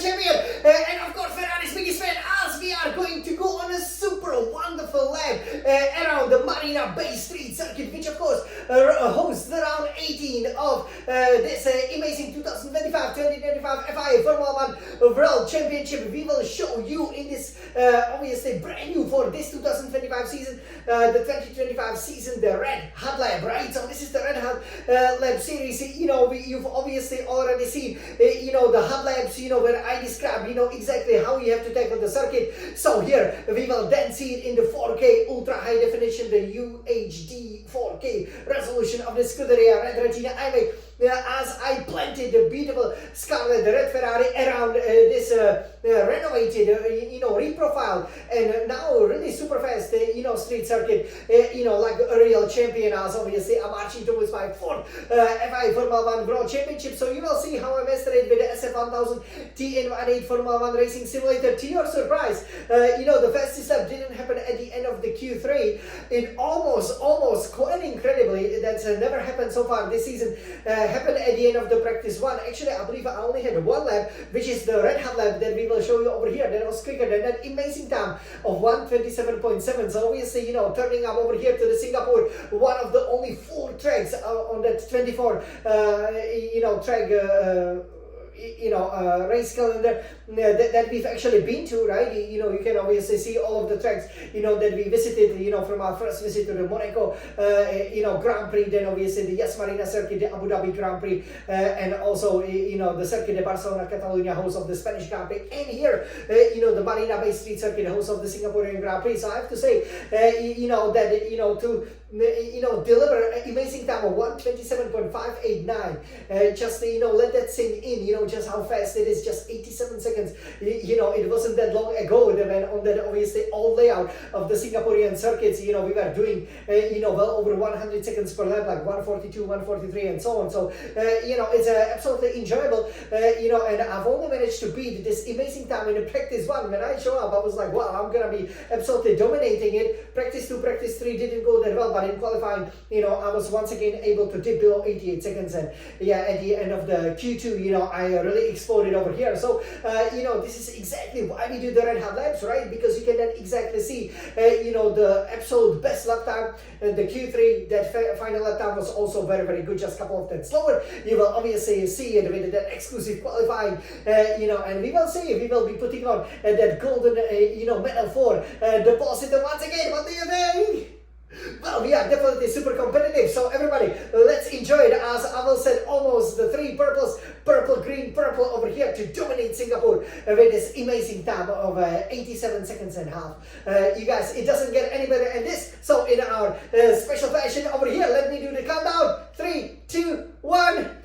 champion, and of course Ferrari's biggest fan, as we are going to go on a super wonderful lap around the Marina Bay Street circuit, which of course hosts the round 18 of this amazing 2025 FIA Formula 1 World Championship. We will show you in this obviously brand new for this 2025 season, the 2025 season, the Red Hot Lap, right? So this is the Red Hot Lap series. You know, you've obviously already seen the hot laps, where I describe exactly how you have to tackle the circuit. So here we will then see it in the 4K ultra high definition, the UHD 4K resolution of the Scuderia Red Regina iMac, as I planted the beautiful Scarlet Red Ferrari around this renovated, reprofiled and now really super fast, street circuit, like a real champion, as obviously I'm marching towards my fourth FIA Formula 1 World Championship. So you will see how I mastered it with the SF1000 TN18 Formula 1 Racing Simulator. To your surprise, the fastest lap didn't happen at the end of the Q3. It almost quite incredibly, that's never happened so far this season, happened at the end of the practice one. Actually, I believe I only had one lap, which is the Red Hot lap that we will show you over here. That was quicker than that amazing time of 1:27.7. So obviously, turning up over here to the Singapore, one of the only 4 tracks on that 24 track race calendar that we've actually been to, right? You can obviously see all of the tracks that we visited, from our first visit to the Monaco Grand Prix, then obviously the Yas Marina circuit, the Abu Dhabi Grand Prix, and also the circuit de Barcelona Catalunya, host of the Spanish Grand Prix, and here the Marina Bay Street circuit, host of the Singaporean Grand Prix. So I have to say that to deliver an amazing time of 1:27.589, just let that sink in, just how fast it is, just 87 seconds. It wasn't that long ago that when on that obviously old layout of the Singaporean circuits, we were doing well over 100 seconds per lap, like 142, 143 and so on. So it's absolutely enjoyable, and I've only managed to beat this amazing time in the practice one. When I show up, I was like, wow, I'm gonna be absolutely dominating it. Practice 2, practice 3 didn't go that well, but in qualifying, I was once again able to dip below 88 seconds, and at the end of the Q2, I really exploded over here. So this is exactly why we do the Red Hot laps, right? Because you can then exactly see the absolute best lap time. The Q3, that final lap time was also very, very good, just a couple of tenths slower. You will obviously see it with that exclusive qualifying, and we will see, we will be putting on that golden medal for deposit. And once again, what do you think? Well, we are definitely super competitive, so everybody, let's enjoy it, as I will set almost the 3 purples, purple, green, purple over here to dominate Singapore with this amazing time of 87 seconds and a half. You guys, it doesn't get any better than this. So in our special fashion over here, let me do the countdown. 3, 2, 1.